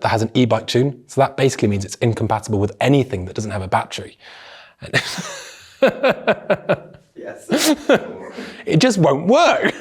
that has an e-bike tune. So that basically means it's incompatible with anything that doesn't have a battery. Yes. It just won't work.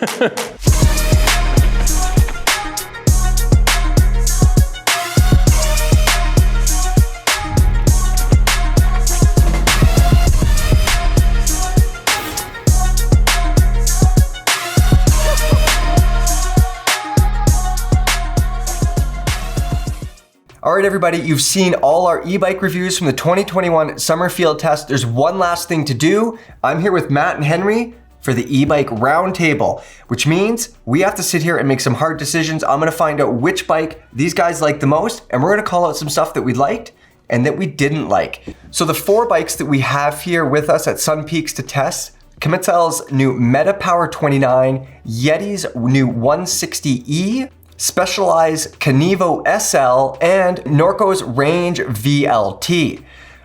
All right, everybody, you've seen all our e-bike reviews from the 2021 summer field test. There's one last thing to do. I'm here with Matt and Henry for the e-bike roundtable, which means we have to sit here and make some hard decisions. I'm gonna find out which bike these guys like the most, and we're gonna call out some stuff that we liked and that we didn't like. So the 4 bikes that we have here with us at Sun Peaks to test: Kimitsu's new Metapower 29, Yeti's new 160E, Specialized Kenevo SL, and Norco's Range VLT.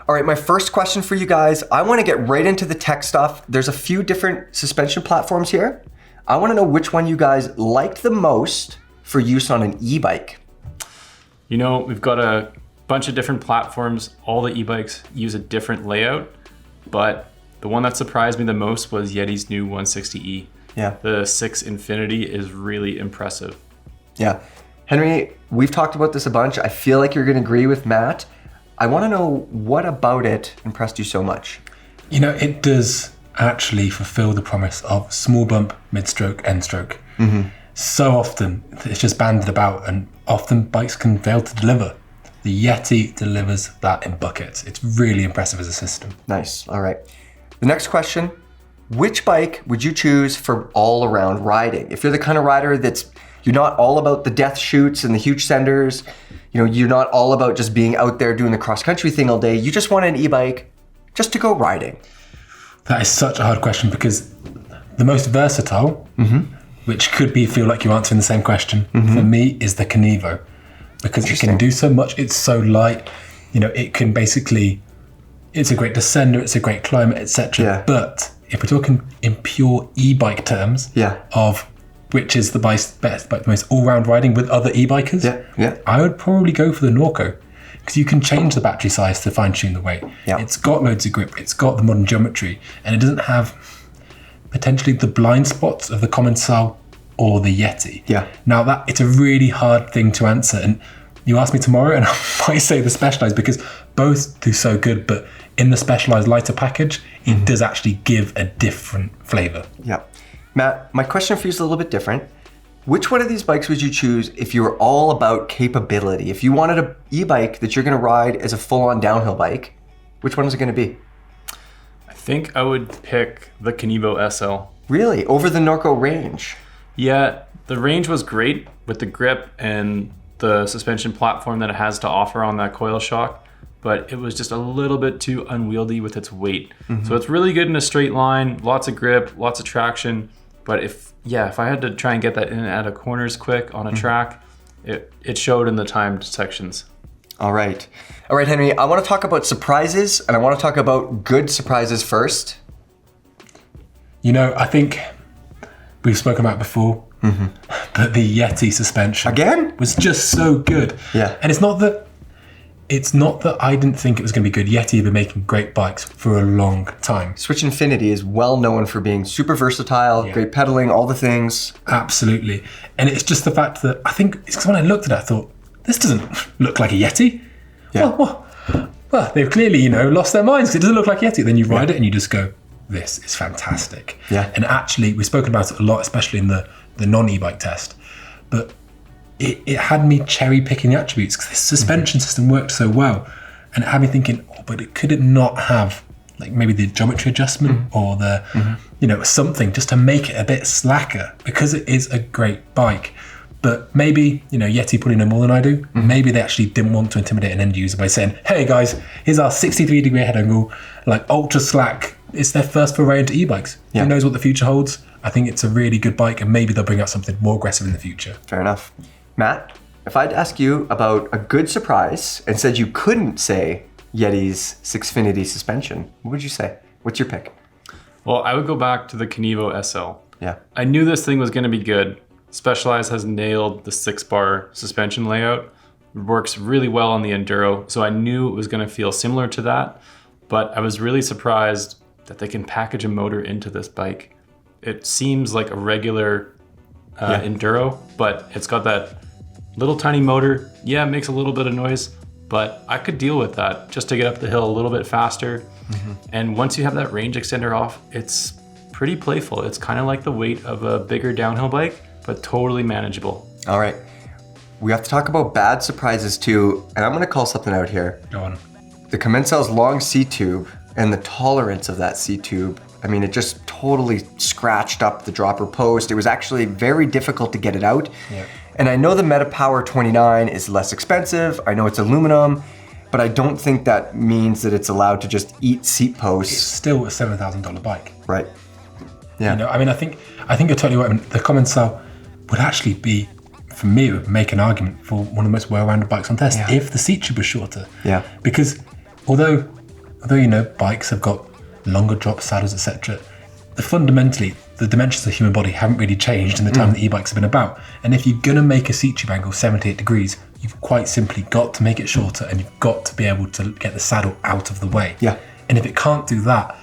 All right, my first question for you guys, I wanna get right into the tech stuff. There's a few different suspension platforms here. I wanna know which one you guys liked the most for use on an e-bike. You know, we've got a bunch of different platforms. All the e-bikes use a different layout, but the one that surprised me the most was Yeti's new 160E. Yeah. The 6 Infinity is really impressive. Yeah. Henry, we've talked about this a bunch. I feel like you're gonna agree with Matt. I wanna know what about it impressed you so much? You know, it does actually fulfill the promise of small bump, mid-stroke, end-stroke. So often it's just banded about, and often bikes can fail to deliver. The Yeti delivers that in buckets. It's really impressive as a system. Nice, all right. The next question, which bike would you choose for all around riding? If you're the kind of rider you're not all about the death chutes and the huge senders, you know, you're not all about just being out there doing the cross-country thing all day, you just want an e-bike just to go riding. That is such a hard question, because the most versatile, which could feel like you're answering the same question, for me is the Kenevo, because it can do so much. It's so light, you know, it can basically, it's a great descender, it's a great climber, etc. Yeah. But if we're talking in pure e-bike terms, of which is the best, but most all-round riding with other e-bikers, I would probably go for the Norco, because you can change the battery size to fine-tune the weight. It's got loads of grip, it's got the modern geometry, and it doesn't have potentially the blind spots of the Kimitsu or the Yeti. Now it's a really hard thing to answer, and you ask me tomorrow and I might say the Specialized, because both do so good, but in the Specialized lighter package, it does actually give a different flavor. Matt, my question for you is a little bit different. Which one of these bikes would you choose if you were all about capability? If you wanted an e-bike that you're gonna ride as a full-on downhill bike, which one is it gonna be? I think I would pick the Kenevo SL. Really? Over the Norco Range? Yeah, the Range was great with the grip and the suspension platform that it has to offer on that coil shock, but it was just a little bit too unwieldy with its weight. So it's really good in a straight line, lots of grip, lots of traction, but if I had to try and get that in and out of corners quick on a track, it showed in the timed sections. All right, Henry, I wanna talk about surprises, and I wanna talk about good surprises first. You know, I think we've spoken about before, but the Yeti suspension again was just so good. And it's not that I didn't think it was going to be good. Yeti have been making great bikes for a long time. Switch Infinity is well known for being super versatile, great pedaling, all the things. Absolutely. And it's just the fact that I think it's because when I looked at it, I thought, this doesn't look like a Yeti. Well, they've clearly, you know, lost their minds because it doesn't look like a Yeti. Then you ride it and you just go, this is fantastic. And actually, we've spoken about it a lot, especially in the non-e-bike test, but it had me cherry picking the attributes because this suspension system worked so well, and it had me thinking, but could it not have like maybe the geometry adjustment or the, you know, something just to make it a bit slacker, because it is a great bike. But maybe, you know, Yeti probably know more than I do. Maybe they actually didn't want to intimidate an end user by saying, hey guys, here's our 63-degree head angle, like ultra slack. It's their first foray into e-bikes. Who knows what the future holds? I think it's a really good bike, and maybe they'll bring out something more aggressive in the future. Fair enough. Matt, if I'd ask you about a good surprise and said you couldn't say Yeti's Sixfinity suspension, what would you say? What's your pick? Well, I would go back to the Kenevo SL. Yeah. I knew this thing was going to be good. Specialized has nailed the 6-bar suspension layout, works really well on the Enduro. So I knew it was going to feel similar to that, but I was really surprised that they can package a motor into this bike. It seems like a regular Enduro, but it's got that little tiny motor. Yeah, it makes a little bit of noise, but I could deal with that just to get up the hill a little bit faster. And once you have that range extender off, it's pretty playful. It's kind of like the weight of a bigger downhill bike, but totally manageable. All right. We have to talk about bad surprises too, and I'm going to call something out here. Go on. The Commensal's long C-tube and the tolerance of that C-tube, I mean, it just totally scratched up the dropper post. It was actually very difficult to get it out. Yeah. And I know the MetaPower 29 is less expensive. I know it's aluminum, but I don't think that means that it's allowed to just eat seat posts. It's still a $7,000 bike. Right. Yeah. You know, I mean, I think you're totally right. I mean, the Commensal would actually be, for me, it would make an argument for one of the most well-rounded bikes on test if the seat tube was shorter. Yeah. Because although you know, bikes have got longer drop saddles, etc., fundamentally the dimensions of the human body haven't really changed in the time that e-bikes have been about. And if you're going to make a seat tube angle 78 degrees, you've quite simply got to make it shorter, and you've got to be able to get the saddle out of the way. Yeah. And if it can't do that,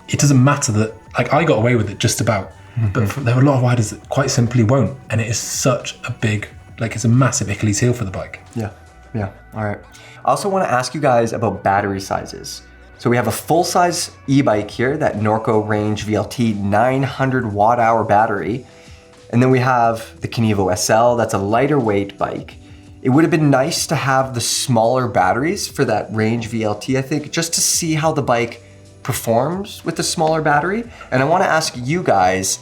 it doesn't matter that, like, I got away with it just about, but there are a lot of riders that quite simply won't. And it is such a big, like, it's a massive Achilles heel for the bike. Yeah. All right. I also want to ask you guys about battery sizes. So we have a full-size e-bike here, that Norco Range VLT 900 watt-hour battery. And then we have the Kenevo SL, that's a lighter weight bike. It would have been nice to have the smaller batteries for that Range VLT, I think, just to see how the bike performs with the smaller battery. And I want to ask you guys,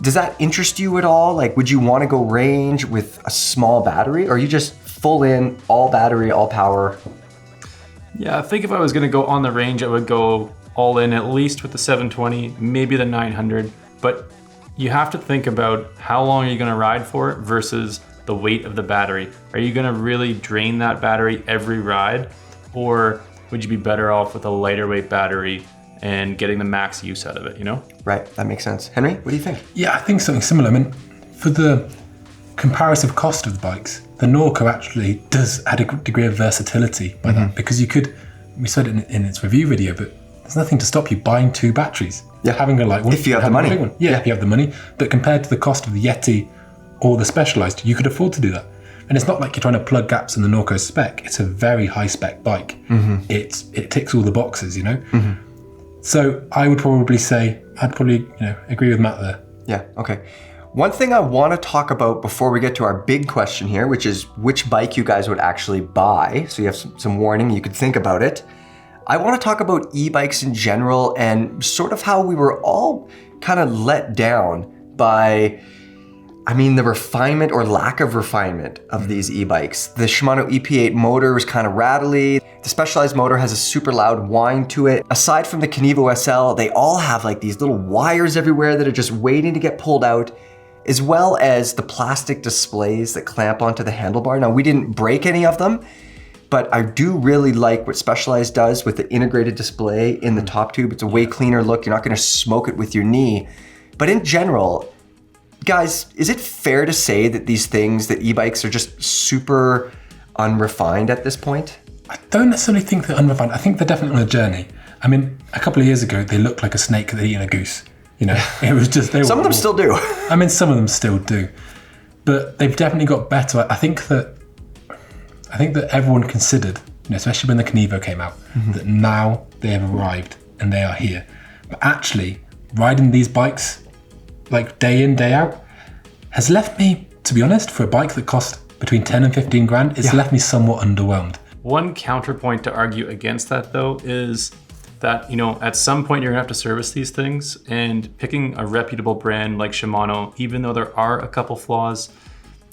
does that interest you at all? Like, would you want to go Range with a small battery, or are you just full in, all battery, all power? Yeah, I think if I was going to go on the Range, I would go all in, at least with the 720, maybe the 900. But you have to think about how long are you going to ride for versus the weight of the battery. Are you going to really drain that battery every ride? Or would you be better off with a lighter weight battery and getting the max use out of it, you know? Right, that makes sense. Henry, what do you think? Yeah, I think something similar. I mean, for the comparative cost of the bikes, the Norco actually does add a degree of versatility by that, because you could, we said it in its review video, but there's nothing to stop you buying two batteries. Yeah. Having a light one. If you have the having a money. big one. Yeah, if you have the money. But compared to the cost of the Yeti or the Specialized, you could afford to do that. And it's not like you're trying to plug gaps in the Norco spec. It's a very high spec bike. It ticks all the boxes, you know? So I would probably say, I'd probably, agree with Matt there. Yeah, okay. One thing I want to talk about before we get to our big question here, which is which bike you guys would actually buy. So you have some warning, you could think about it. I want to talk about e-bikes in general and sort of how we were all kind of let down by, the refinement or lack of refinement of these e-bikes. The Shimano EP8 motor was kind of rattly. The Specialized motor has a super loud whine to it. Aside from the Kenevo SL, they all have like these little wires everywhere that are just waiting to get pulled out, as well as the plastic displays that clamp onto the handlebar. Now, we didn't break any of them, but I do really like what Specialized does with the integrated display in the top tube. It's a way cleaner look. You're not gonna smoke it with your knee. But in general, guys, is it fair to say that these things, that e-bikes, are just super unrefined at this point? I don't necessarily think they're unrefined. I think they're definitely on a journey. I mean, a couple of years ago, they looked like a snake that had eaten a goose. It was just... Some of them still do. Some of them still do. But they've definitely got better. I think that everyone considered, especially when the Kenevo came out, that now they have arrived and they are here. But actually, riding these bikes, like day in, day out, has left me, to be honest, for a bike that cost between 10 and 15 grand, it's left me somewhat underwhelmed. One counterpoint to argue against that, though, is that, at some point you're gonna have to service these things, and picking a reputable brand like Shimano, even though there are a couple flaws,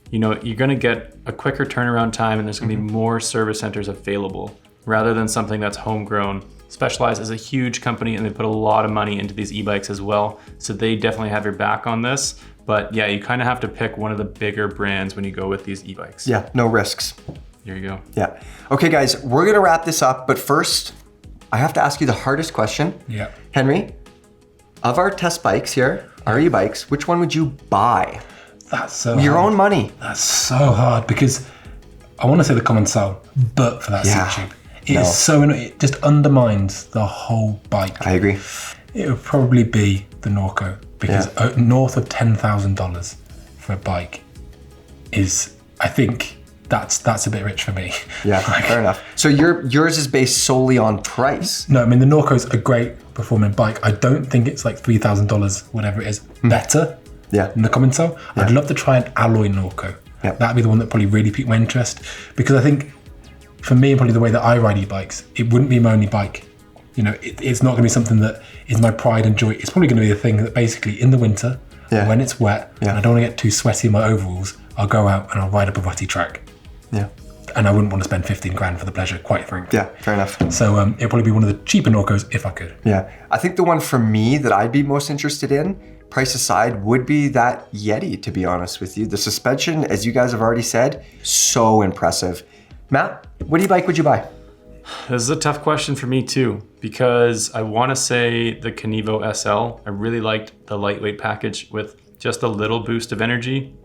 you're gonna get a quicker turnaround time, and there's gonna be more service centers available rather than something that's homegrown. Specialized is a huge company, and they put a lot of money into these e-bikes as well, so they definitely have your back on this. But yeah, you kind of have to pick one of the bigger brands when you go with these e-bikes. Yeah, no risks. Here you go. Yeah. Okay, guys, we're gonna wrap this up, but first, I have to ask you the hardest question. Yeah. Henry, of our test bikes here, our e-bikes, which one would you buy? That's so Your hard. own money. That's so hard, because I want to say the Commencal, but for that Yeah. seat tube. It is so annoying. It just undermines the whole bike. I agree. It would probably be the Norco because north of $10,000 for a bike is, I think that's a bit rich for me. Yeah, fair enough. So yours is based solely on price. No, I mean the Norco's a great performing bike. I don't think it's like $3,000, whatever it is, better Yeah. than the Commencal. I'd love to try an alloy Norco. Yeah. That'd be the one that probably really piqued my interest because I think for me, probably the way that I ride e-bikes, it wouldn't be my only bike. You know, it's not going to be something that is my pride and joy. It's probably going to be the thing that basically in the winter, when it's wet, and I don't want to get too sweaty in my overalls, I'll go out and I'll ride up a rutty track. Yeah. And I wouldn't want to spend 15 grand for the pleasure, quite frankly. Yeah, fair enough. So it'd probably be one of the cheaper Norcos if I could. Yeah. I think the one for me that I'd be most interested in, price aside, would be that Yeti, to be honest with you. The suspension, as you guys have already said, so impressive. Matt, what e-bike would you buy? This is a tough question for me too, because I want to say the Kenevo SL. I really liked the lightweight package with just a little boost of energy,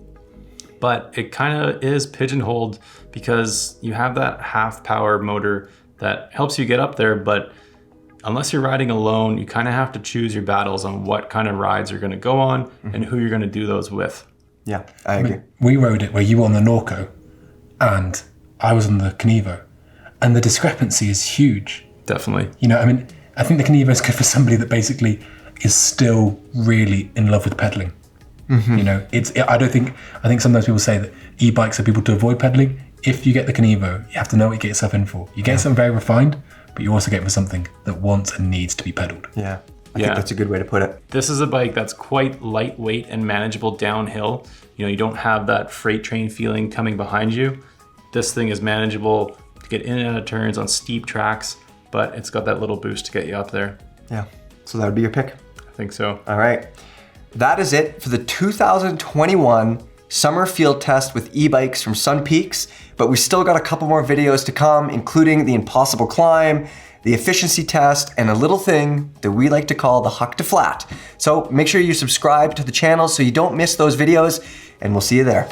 but it kind of is pigeonholed because you have that half power motor that helps you get up there, but unless you're riding alone, you kind of have to choose your battles on what kind of rides you're going to go on and who you're going to do those with. Yeah, I agree. We rode it where you were on the Norco and I was on the Kenevo, and the discrepancy is huge. Definitely. You know, I mean, I think the Kenevo is good for somebody that basically is still really in love with pedaling. You know, I think sometimes people say that e-bikes are people to avoid pedaling. If you get the Kenevo, you have to know what you get yourself in for. You get something very refined, but you also get for something that wants and needs to be pedaled. Yeah, I think that's a good way to put it. This is a bike that's quite lightweight and manageable downhill. You know, you don't have that freight train feeling coming behind you. This thing is manageable to get in and out of turns on steep tracks, but it's got that little boost to get you up there. Yeah, so that would be your pick. I think so. All right. That is it for the 2021 summer field test with e-bikes from Sun Peaks, but we still got a couple more videos to come, including the impossible climb, the efficiency test, and a little thing that we like to call the huck to flat. So make sure you subscribe to the channel so you don't miss those videos, and we'll see you there.